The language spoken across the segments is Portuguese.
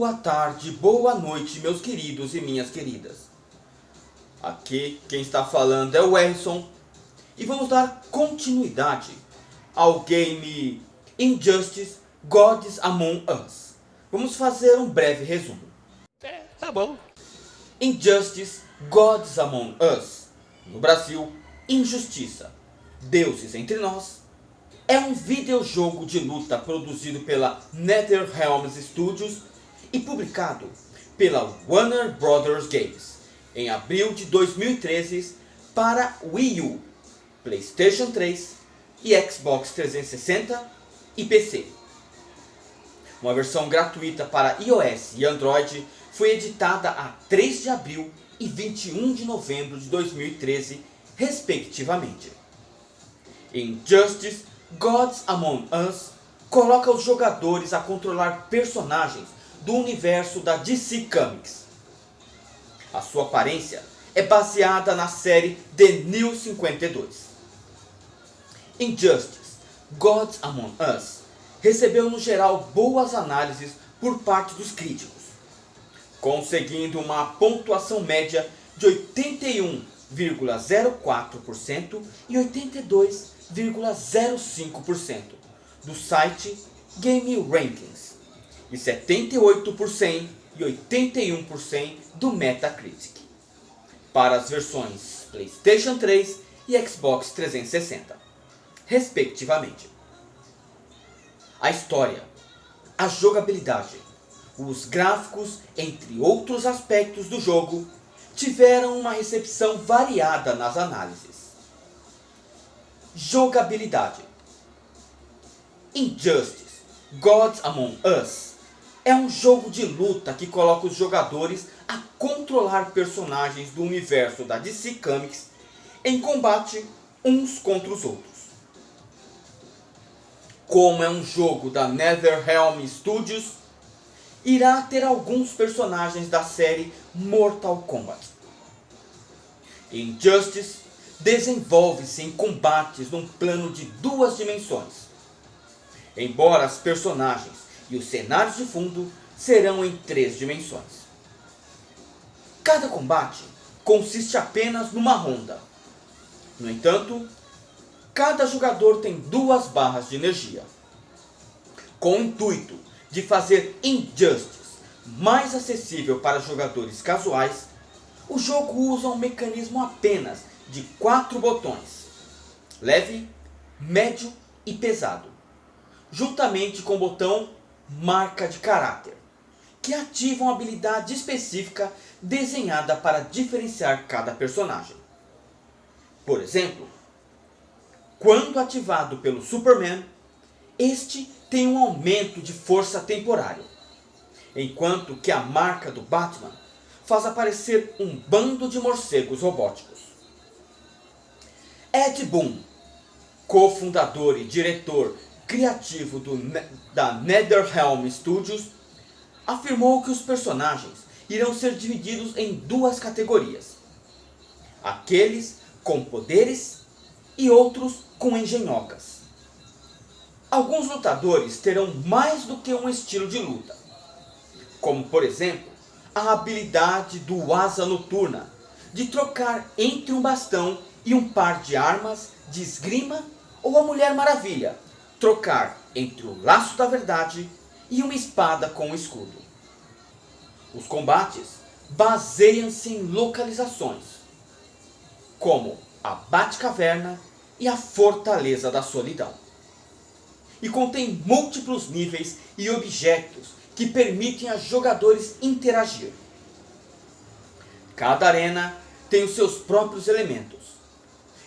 Boa tarde, boa noite, meus queridos e minhas queridas. Aqui quem está falando é o Erson e vamos dar continuidade ao game Injustice Gods Among Us. Vamos fazer um breve resumo. Tá bom. Injustice Gods Among Us, no Brasil, Injustiça, Deuses Entre Nós, é um videojogo de luta produzido pela NetherRealm Studios e publicado pela Warner Bros. Games em abril de 2013 para Wii U, PlayStation 3 e Xbox 360 e PC. Uma versão gratuita para iOS e Android foi editada a 3 de abril e 21 de novembro de 2013, respectivamente. Injustice Gods Among Us coloca os jogadores a controlar personagens do universo da DC Comics. A sua aparência é baseada na série The New 52. Injustice Gods Among Us recebeu no geral boas análises por parte dos críticos, conseguindo uma pontuação média de 81,04% e 82,05% do site Game Rankings e 78% e 81% do Metacritic para as versões PlayStation 3 e Xbox 360, respectivamente. A história, a jogabilidade, os gráficos, entre outros aspectos do jogo, tiveram uma recepção variada nas análises. Jogabilidade. Injustice Gods Among Us é um jogo de luta que coloca os jogadores a controlar personagens do universo da DC Comics em combate uns contra os outros. Como é um jogo da NetherRealm Studios, irá ter alguns personagens da série Mortal Kombat. Injustice desenvolve-se em combates num plano de 2 dimensões, embora as personagens e os cenários de fundo serão em 3 dimensões. Cada combate consiste apenas numa ronda. No entanto, cada jogador tem 2 barras de energia. Com o intuito de fazer Injustice mais acessível para jogadores casuais, o jogo usa um mecanismo apenas de 4 botões: leve, médio e pesado, juntamente com o botão marca de caráter, que ativa uma habilidade específica desenhada para diferenciar cada personagem. Por exemplo, quando ativado pelo Superman, este tem um aumento de força temporário, enquanto que a marca do Batman faz aparecer um bando de morcegos robóticos. Ed Boon, cofundador e diretor criativo da NetherRealm Studios, afirmou que os personagens irão ser divididos em 2 categorias: aqueles com poderes e outros com engenhocas. Alguns lutadores terão mais do que um estilo de luta, como por exemplo a habilidade do Asa Noturna de trocar entre um bastão e um par de armas de esgrima, ou a Mulher Maravilha trocar entre o Laço da Verdade e uma espada com escudo. Os combates baseiam-se em localizações, como a Batcaverna e a Fortaleza da Solidão, e contém múltiplos níveis e objetos que permitem a jogadores interagir. Cada arena tem os seus próprios elementos,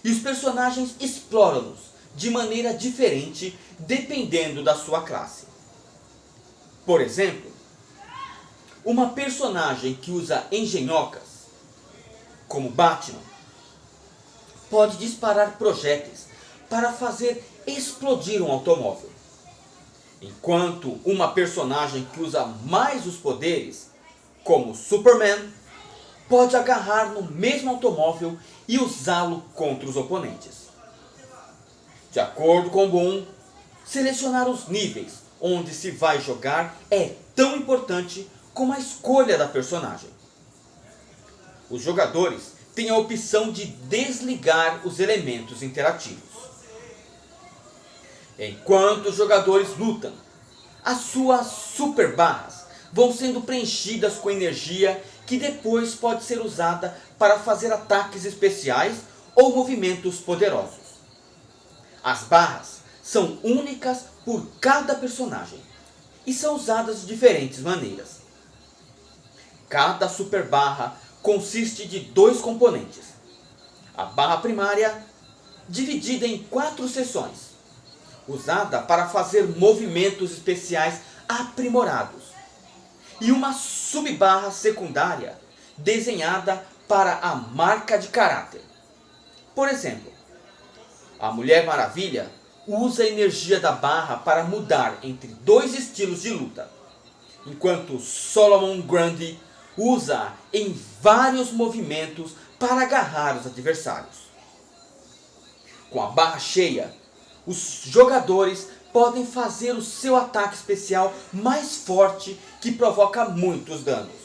e os personagens exploram-nos de maneira diferente dependendo da sua classe. Por exemplo, uma personagem que usa engenhocas, como Batman, pode disparar projéteis para fazer explodir um automóvel, enquanto uma personagem que usa mais os poderes, como Superman, pode agarrar no mesmo automóvel e usá-lo contra os oponentes. De acordo com Boon, selecionar os níveis onde se vai jogar é tão importante com a escolha da personagem. Os jogadores têm a opção de desligar os elementos interativos. Enquanto os jogadores lutam, as suas super barras vão sendo preenchidas com energia que depois pode ser usada para fazer ataques especiais ou movimentos poderosos. As barras são únicas por cada personagem e são usadas de diferentes maneiras. Cada super barra consiste de 2 componentes. A barra primária, dividida em 4 seções, usada para fazer movimentos especiais aprimorados, e uma subbarra secundária, desenhada para a marca de caráter. Por exemplo, a Mulher Maravilha usa a energia da barra para mudar entre 2 estilos de luta, enquanto Solomon Grundy usa em vários movimentos para agarrar os adversários. Com a barra cheia, os jogadores podem fazer o seu ataque especial mais forte, que provoca muitos danos.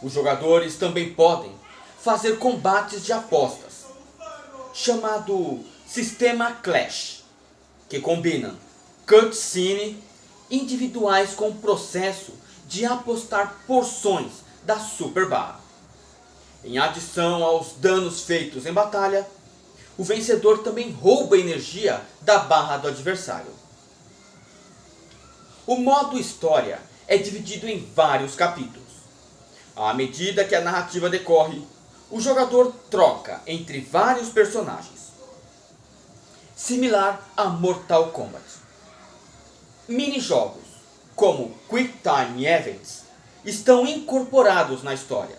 Os jogadores também podem fazer combates de apostas, chamado Sistema Clash, que combinam cutscene individuais com o processo de apostar porções da super barra. Em adição aos danos feitos em batalha, o vencedor também rouba energia da barra do adversário. O modo história é dividido em vários capítulos. À medida que a narrativa decorre, o jogador troca entre vários personagens, similar a Mortal Kombat. Minijogos, como Quick Time Events, estão incorporados na história.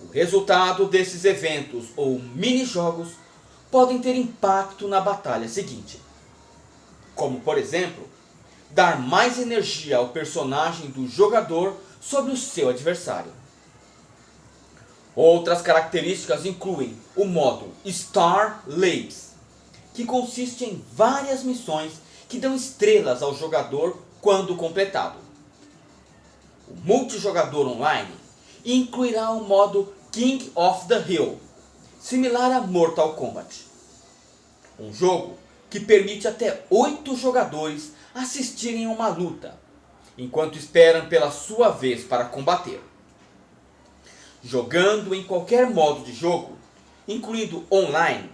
O resultado desses eventos ou minijogos podem ter impacto na batalha seguinte, como por exemplo, dar mais energia ao personagem do jogador sobre o seu adversário. Outras características incluem o modo Star Labs, que consiste em várias missões que dão estrelas ao jogador quando completado. O multijogador online incluirá o modo King of the Hill, similar a Mortal Kombat. Um jogo que permite até 8 jogadores assistirem a uma luta, enquanto esperam pela sua vez para combater. Jogando em qualquer modo de jogo, incluindo online,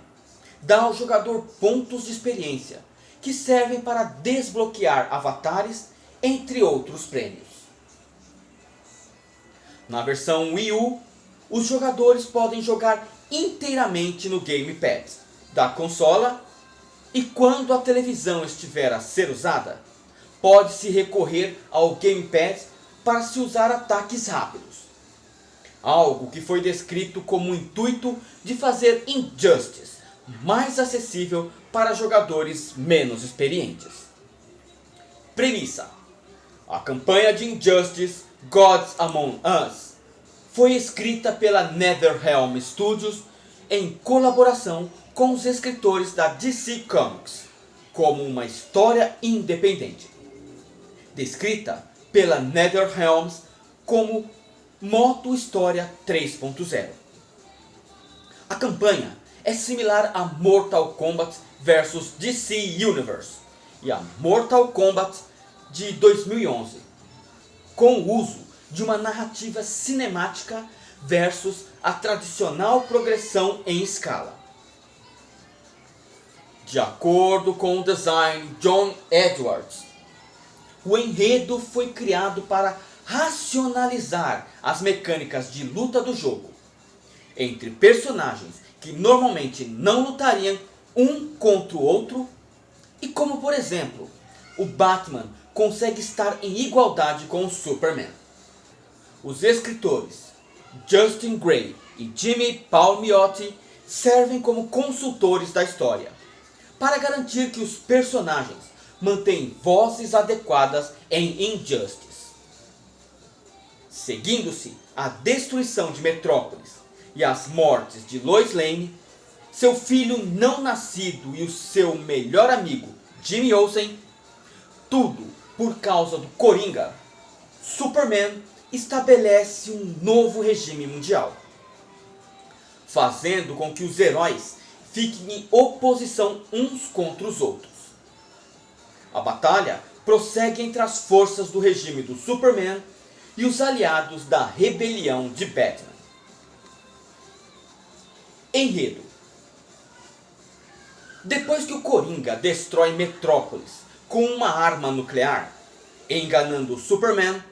dá ao jogador pontos de experiência, que servem para desbloquear avatares, entre outros prêmios. Na versão Wii U, os jogadores podem jogar inteiramente no gamepad da consola, e quando a televisão estiver a ser usada, pode-se recorrer ao gamepad para se usar ataques rápidos. Algo que foi descrito como o intuito de fazer Injustice mais acessível para jogadores menos experientes. Premissa: a campanha de Injustice Gods Among Us foi escrita pela NetherRealm Studios em colaboração com os escritores da DC Comics, como uma história independente, descrita pela NetherRealm como Moto História 3.0. A campanha é similar a Mortal Kombat vs DC Universe e a Mortal Kombat de 2011, com o uso de uma narrativa cinemática versus a tradicional progressão em escala. De acordo com o design John Edwards, o enredo foi criado para racionalizar as mecânicas de luta do jogo entre personagens que normalmente não lutariam um contra o outro, e como por exemplo, o Batman consegue estar em igualdade com o Superman. Os escritores Justin Gray e Jimmy Palmiotti servem como consultores da história, para garantir que os personagens mantêm vozes adequadas em Injustice. Seguindo-se a destruição de Metrópolis e as mortes de Lois Lane, seu filho não nascido e o seu melhor amigo Jimmy Olsen, tudo por causa do Coringa, Superman estabelece um novo regime mundial, fazendo com que os heróis fiquem em oposição uns contra os outros. A batalha prossegue entre as forças do regime do Superman e os aliados da rebelião de Batman. Enredo: depois que o Coringa destrói Metrópolis com uma arma nuclear, enganando o Superman,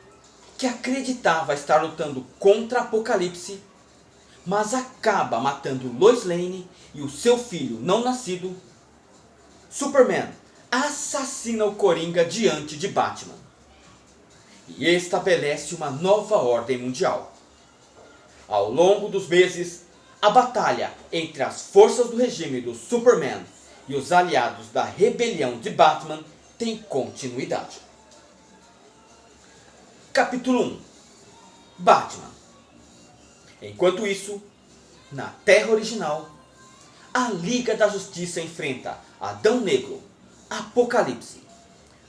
que acreditava estar lutando contra Apocalipse, mas acaba matando Lois Lane e o seu filho não nascido, Superman assassina o Coringa diante de Batman e estabelece uma nova ordem mundial. Ao longo dos meses, a batalha entre as forças do regime do Superman e os aliados da rebelião de Batman tem continuidade. Capítulo 1: Batman. Enquanto isso, na Terra original, a Liga da Justiça enfrenta Adão Negro, Apocalipse,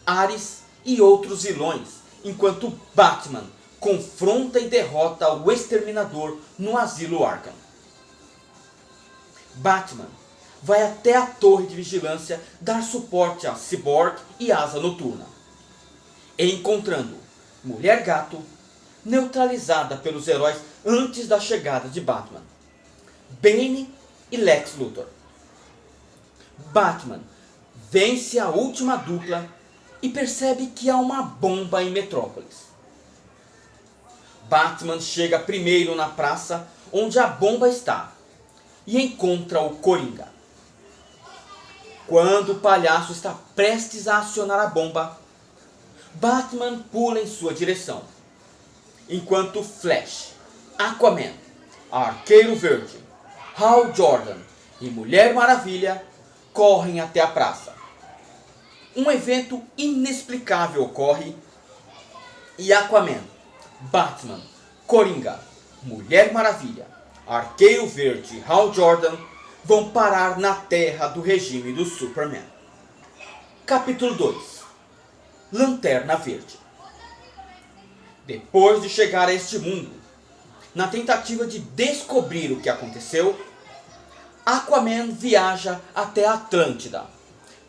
Ares e outros vilões, enquanto Batman confronta e derrota o Exterminador no Asilo Arkham. Batman vai até a Torre de Vigilância dar suporte a Cyborg e Asa Noturna, encontrando Mulher Gato, neutralizada pelos heróis antes da chegada de Batman, Bane e Lex Luthor. Batman vence a última dupla e percebe que há uma bomba em Metrópolis. Batman chega primeiro na praça onde a bomba está e encontra o Coringa. Quando o palhaço está prestes a acionar a bomba, Batman pula em sua direção, enquanto Flash, Aquaman, Arqueiro Verde, Hal Jordan e Mulher Maravilha correm até a praça. Um evento inexplicável ocorre e Aquaman, Batman, Coringa, Mulher Maravilha, Arqueiro Verde e Hal Jordan vão parar na terra do regime do Superman. Capítulo 2: Lanterna Verde. Depois de chegar a este mundo, na tentativa de descobrir o que aconteceu, Aquaman viaja até a Atlântida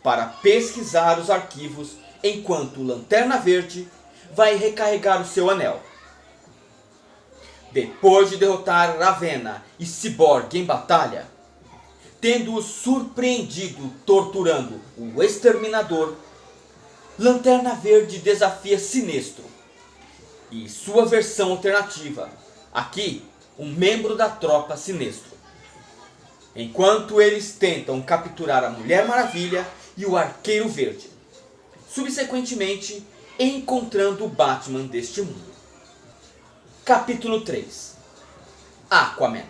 para pesquisar os arquivos, enquanto Lanterna Verde vai recarregar o seu anel. Depois de derrotar Ravena e Cyborg em batalha, tendo-os surpreendido torturando o Exterminador, Lanterna Verde desafia Sinestro e sua versão alternativa, aqui um membro da tropa Sinestro, enquanto eles tentam capturar a Mulher Maravilha e o Arqueiro Verde, subsequentemente encontrando o Batman deste mundo. Capítulo 3: Aquaman.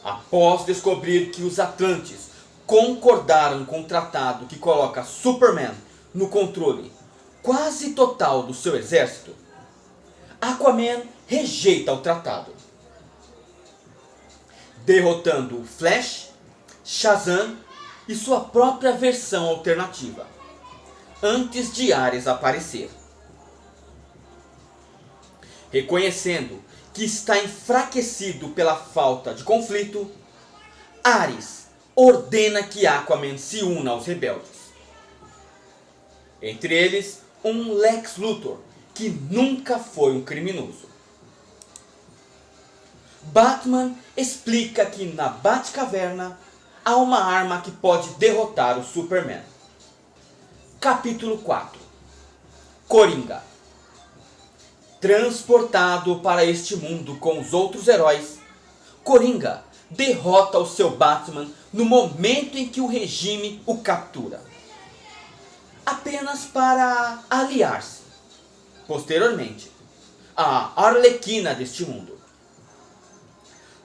Após descobrir que os Atlantes concordaram com o tratado que coloca Superman no controle quase total do seu exército, Aquaman rejeita o tratado, derrotando Flash, Shazam e sua própria versão alternativa, antes de Ares aparecer. Reconhecendo que está enfraquecido pela falta de conflito, Ares ordena que Aquaman se una aos rebeldes. Entre eles, um Lex Luthor, que nunca foi um criminoso. Batman explica que na Batcaverna há uma arma que pode derrotar o Superman. Capítulo 4: Coringa. Transportado para este mundo com os outros heróis, Coringa derrota o seu Batman no momento em que o regime o captura, apenas para aliar-se, posteriormente, à Arlequina deste mundo.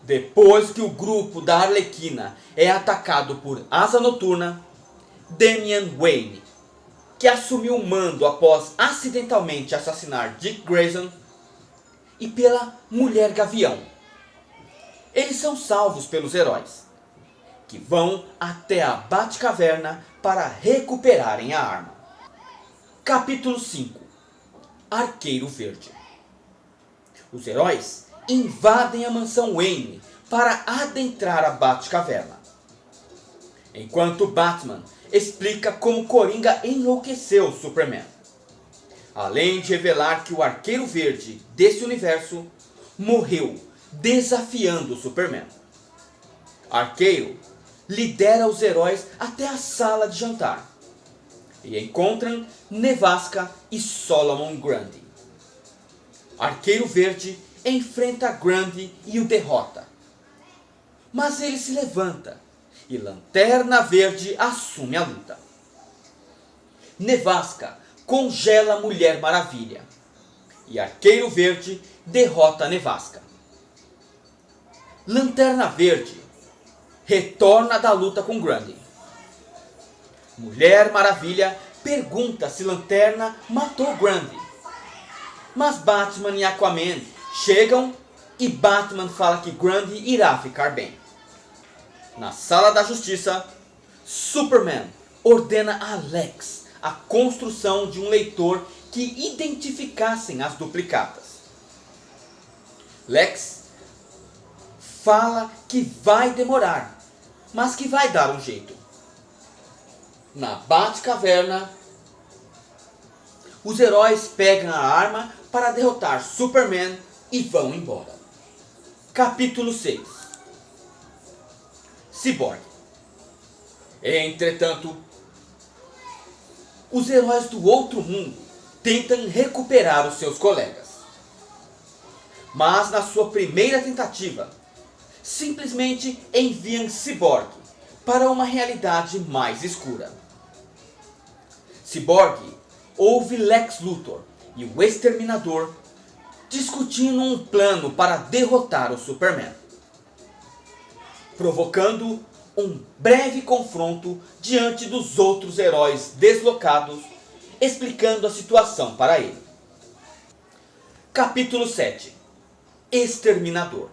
Depois que o grupo da Arlequina é atacado por Asa Noturna, Damian Wayne, que assumiu o mando após acidentalmente assassinar Dick Grayson, e pela Mulher Gavião. Eles são salvos pelos heróis, que vão até a Batcaverna para recuperarem a arma. Capítulo 5: Arqueiro Verde. Os heróis invadem a mansão Wayne para adentrar a Batcaverna. Enquanto Batman explica como Coringa enlouqueceu o Superman. Além de revelar que o Arqueiro Verde desse universo morreu desafiando o Superman. Arqueiro lidera os heróis até a sala de jantar e encontram Nevasca e Solomon Grundy. Arqueiro Verde enfrenta Grundy e o derrota. Mas ele se levanta e Lanterna Verde assume a luta. Nevasca congela Mulher Maravilha e Arqueiro Verde derrota Nevasca. Lanterna Verde retorna da luta com Grundy. Mulher Maravilha pergunta se Lanterna matou Grundy. Mas Batman e Aquaman chegam e Batman fala que Grundy irá ficar bem. Na Sala da Justiça, Superman ordena a Lex a construção de um leitor que identificassem as duplicatas. Lex fala que vai demorar, mas que vai dar um jeito. Na Batcaverna, os heróis pegam a arma para derrotar Superman e vão embora. Capítulo 6. Cyborg. Entretanto, os heróis do outro mundo tentam recuperar os seus colegas. Mas na sua primeira tentativa, simplesmente enviam Cyborg para uma realidade mais escura. Cyborg ouve Lex Luthor e o Exterminador discutindo um plano para derrotar o Superman, provocando um breve confronto diante dos outros heróis deslocados, explicando a situação para ele. Capítulo 7. Exterminador.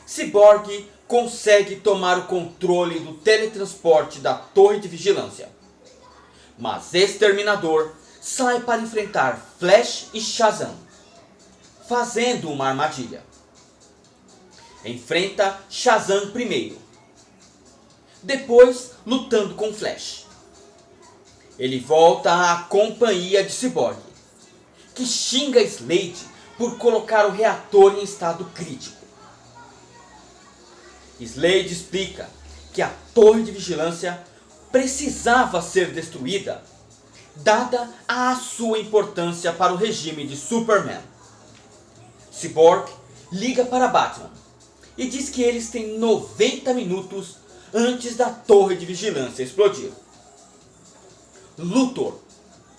Cyborg consegue tomar o controle do teletransporte da Torre de Vigilância, mas Exterminador sai para enfrentar Flash e Shazam, fazendo uma armadilha. Enfrenta Shazam primeiro, depois lutando com Flash. Ele volta à companhia de Cyborg, que xinga Slade por colocar o reator em estado crítico. Slade explica que a Torre de Vigilância precisava ser destruída, dada a sua importância para o regime de Superman. Cyborg liga para Batman e diz que eles têm 90 minutos antes da Torre de Vigilância explodir. Luthor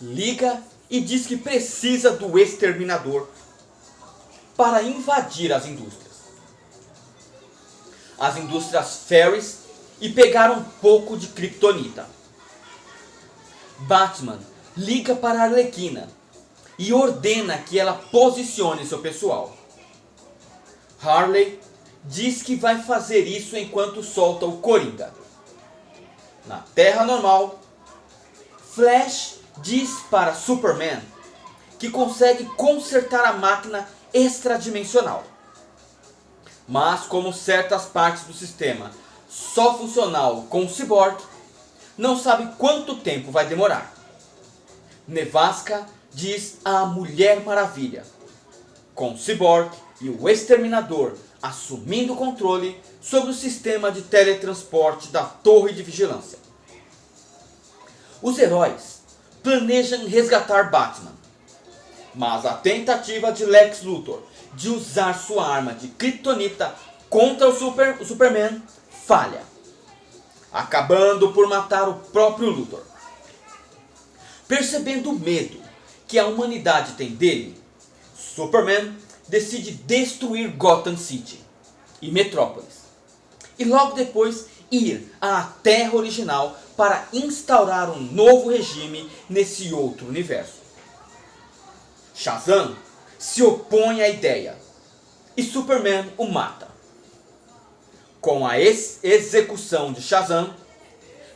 liga e diz que precisa do Exterminador para invadir as indústrias. As indústrias Ferris e pegar um pouco de Kryptonita. Batman liga para Arlequina e ordena que ela posicione seu pessoal. Harley diz que vai fazer isso enquanto solta o Coringa. Na Terra normal, Flash diz para Superman que consegue consertar a máquina extradimensional. Mas como certas partes do sistema só funcionam com o Cyborg, não sabe quanto tempo vai demorar. Nevasca diz à Mulher Maravilha, com o Cyborg e o Exterminador assumindo o controle sobre o sistema de teletransporte da Torre de Vigilância. Os heróis planejam resgatar Batman, mas a tentativa de Lex Luthor de usar sua arma de Kryptonita contra o Superman falha, acabando por matar o próprio Luthor. Percebendo o medo que a humanidade tem dele, Superman decide destruir Gotham City e Metrópolis, e logo depois ir à Terra original para instaurar um novo regime nesse outro universo. Shazam se opõe à ideia e Superman o mata. Com a execução de Shazam,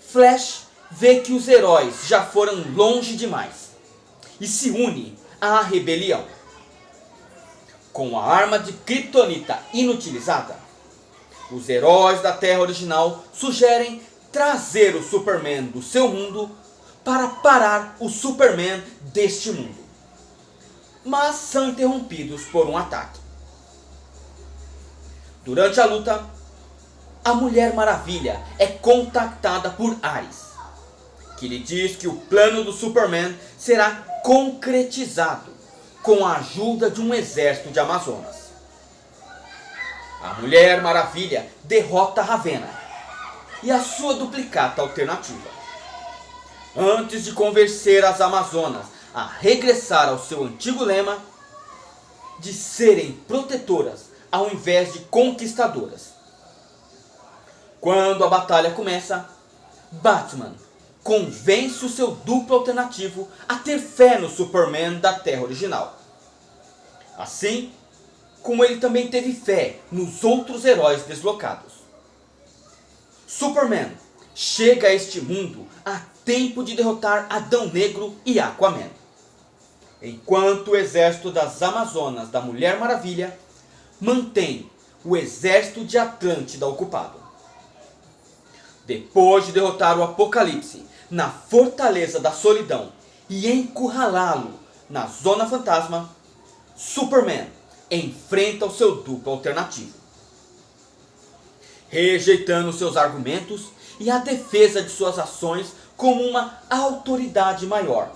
Flash vê que os heróis já foram longe demais e se une à rebelião. com a arma de Kryptonita inutilizada, os heróis da Terra original sugerem trazer o Superman do seu mundo para parar o Superman deste mundo. Mas são interrompidos por um ataque. Durante a luta, a Mulher Maravilha é contactada por Ares, que lhe diz que o plano do Superman será concretizado com a ajuda de um exército de Amazonas. A Mulher Maravilha derrota Ravena e a sua duplicata alternativa, antes de convencer as Amazonas a regressar ao seu antigo lema de serem protetoras ao invés de conquistadoras. Quando a batalha começa, Batman convence o seu duplo alternativo a ter fé no Superman da Terra original. Assim como ele também teve fé nos outros heróis deslocados. Superman chega a este mundo a tempo de derrotar Adão Negro e Aquaman, enquanto o exército das Amazonas da Mulher Maravilha mantém o exército de Atlântida ocupado. Depois de derrotar o Apocalipse na Fortaleza da Solidão e encurralá-lo na Zona Fantasma, Superman enfrenta o seu duplo alternativo. Rejeitando seus argumentos e a defesa de suas ações como uma autoridade maior,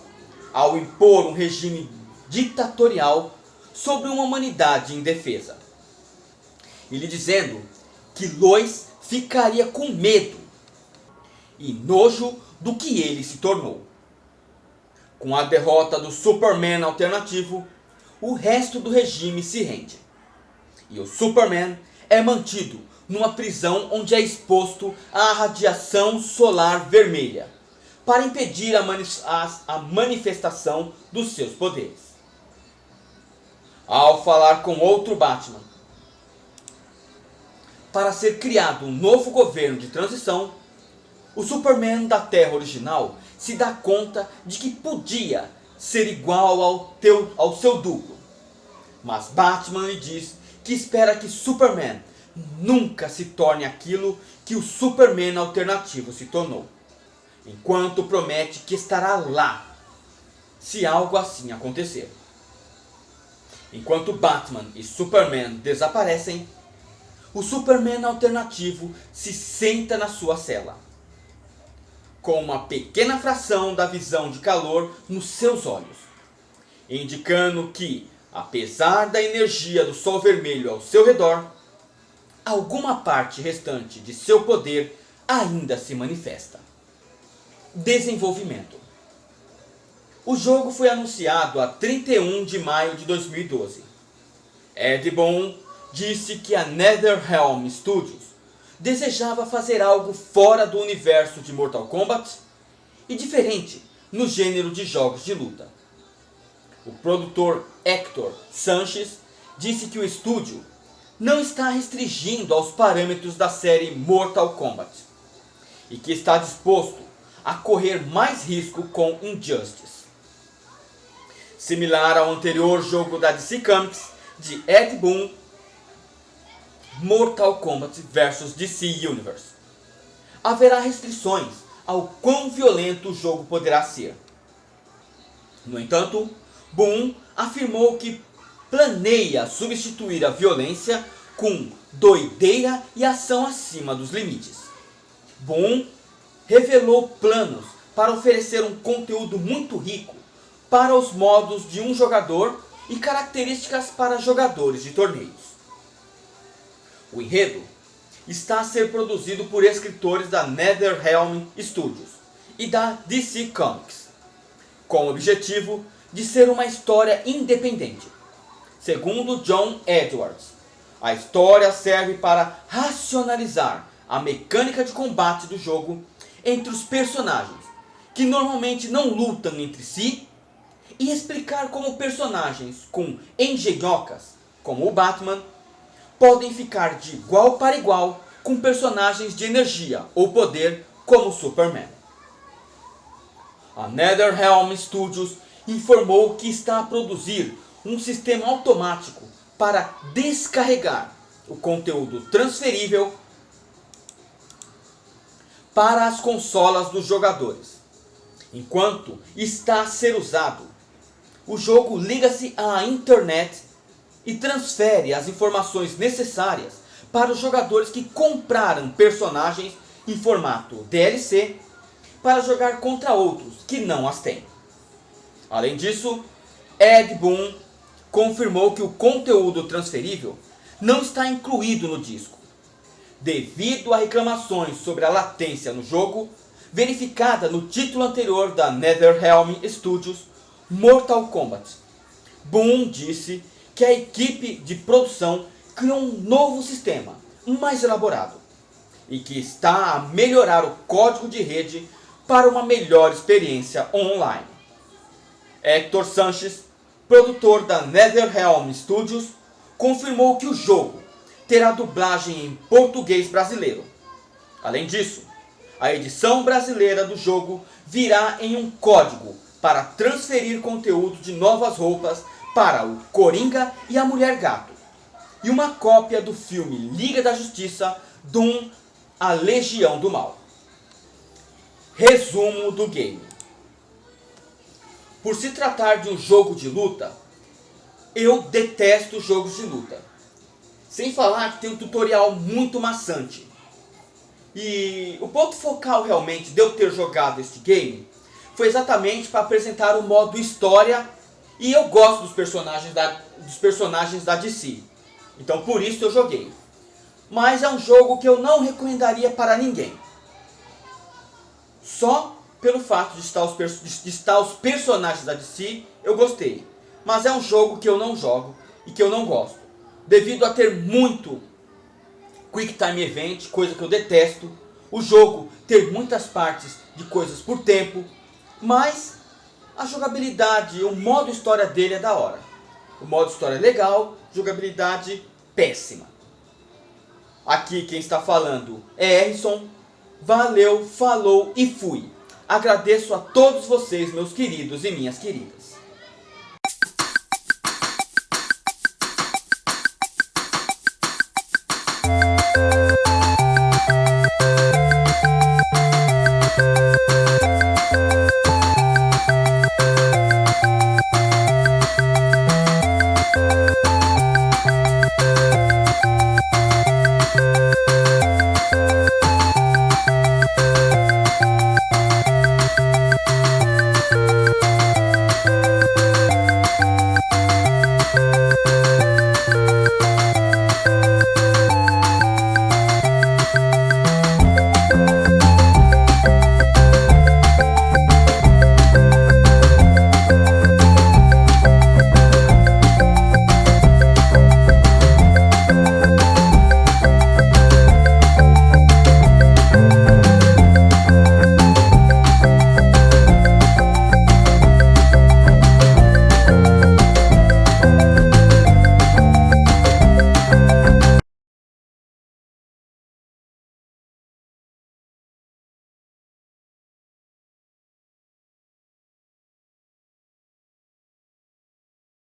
ao impor um regime ditatorial sobre uma humanidade indefesa, e lhe dizendo que Lois ficaria com medo e nojo do que ele se tornou. Com a derrota do Superman alternativo, o resto do regime se rende, e o Superman é mantido numa prisão onde é exposto à radiação solar vermelha, para impedir a manifestação dos seus poderes. Ao falar com outro Batman, para ser criado um novo governo de transição, o Superman da Terra original se dá conta de que podia ser igual ao seu duplo. Mas Batman lhe diz que espera que Superman nunca se torne aquilo que o Superman alternativo se tornou, enquanto promete que estará lá se algo assim acontecer. Enquanto Batman e Superman desaparecem, o Superman alternativo se senta na sua cela, com uma pequena fração da visão de calor nos seus olhos, indicando que, apesar da energia do Sol Vermelho ao seu redor, alguma parte restante de seu poder ainda se manifesta. Desenvolvimento. O jogo foi anunciado a 31 de maio de 2012. Ed Boon disse que a NetherRealm Studios desejava fazer algo fora do universo de Mortal Kombat e diferente no gênero de jogos de luta. O produtor Hector Sanchez disse que o estúdio não está restringindo aos parâmetros da série Mortal Kombat e que está disposto a correr mais risco com Injustice. Similar ao anterior jogo da DC Comics de Ed Boon, Mortal Kombat vs DC Universe, haverá restrições ao quão violento o jogo poderá ser. No entanto, Boon afirmou que planeia substituir a violência com doideira e ação acima dos limites. Boon revelou planos para oferecer um conteúdo muito rico para os modos de um jogador e características para jogadores de torneios. O enredo está a ser produzido por escritores da NetherRealm Studios e da DC Comics, com o objetivo de ser uma história independente. Segundo John Edwards, a história serve para racionalizar a mecânica de combate do jogo entre os personagens, que normalmente não lutam entre si, e explicar como personagens com engenhocas, como o Batman, podem ficar de igual para igual com personagens de energia ou poder como Superman. A NetherRealm Studios informou que está a produzir um sistema automático para descarregar o conteúdo transferível para as consolas dos jogadores. Enquanto está a ser usado, o jogo liga-se à internet e transfere as informações necessárias para os jogadores que compraram personagens em formato DLC para jogar contra outros que não as têm. Além disso, Ed Boon confirmou que o conteúdo transferível não está incluído no disco, devido a reclamações sobre a latência no jogo, verificada no título anterior da NetherRealm Studios, Mortal Kombat. Boon disse que a equipe de produção criou um novo sistema, mais elaborado, e que está a melhorar o código de rede para uma melhor experiência online. Hector Sanchez, produtor da NetherRealm Studios, confirmou que o jogo terá dublagem em português brasileiro. Além disso, a edição brasileira do jogo virá em um código para transferir conteúdo de novas roupas para o Coringa e a Mulher Gato, e uma cópia do filme Liga da Justiça, Doom, a Legião do Mal. Resumo do game. Por se tratar de um jogo de luta, eu detesto jogos de luta. Sem falar que tem um tutorial muito maçante. E o ponto focal realmente de eu ter jogado este game foi exatamente para apresentar o modo história, e eu gosto dos personagens da DC. Então por isso eu joguei. Mas é um jogo que eu não recomendaria para ninguém. Só pelo fato de estar os personagens da DC, eu gostei. Mas é um jogo que eu não jogo e que eu não gosto, devido a ter muito Quick Time Event, coisa que eu detesto. O jogo ter muitas partes de coisas por tempo, mas a jogabilidade, o modo história dele é da hora. O modo história é legal, jogabilidade péssima. Aqui quem está falando é Erison. Valeu, falou e fui. Agradeço a todos vocês, meus queridos e minhas queridas.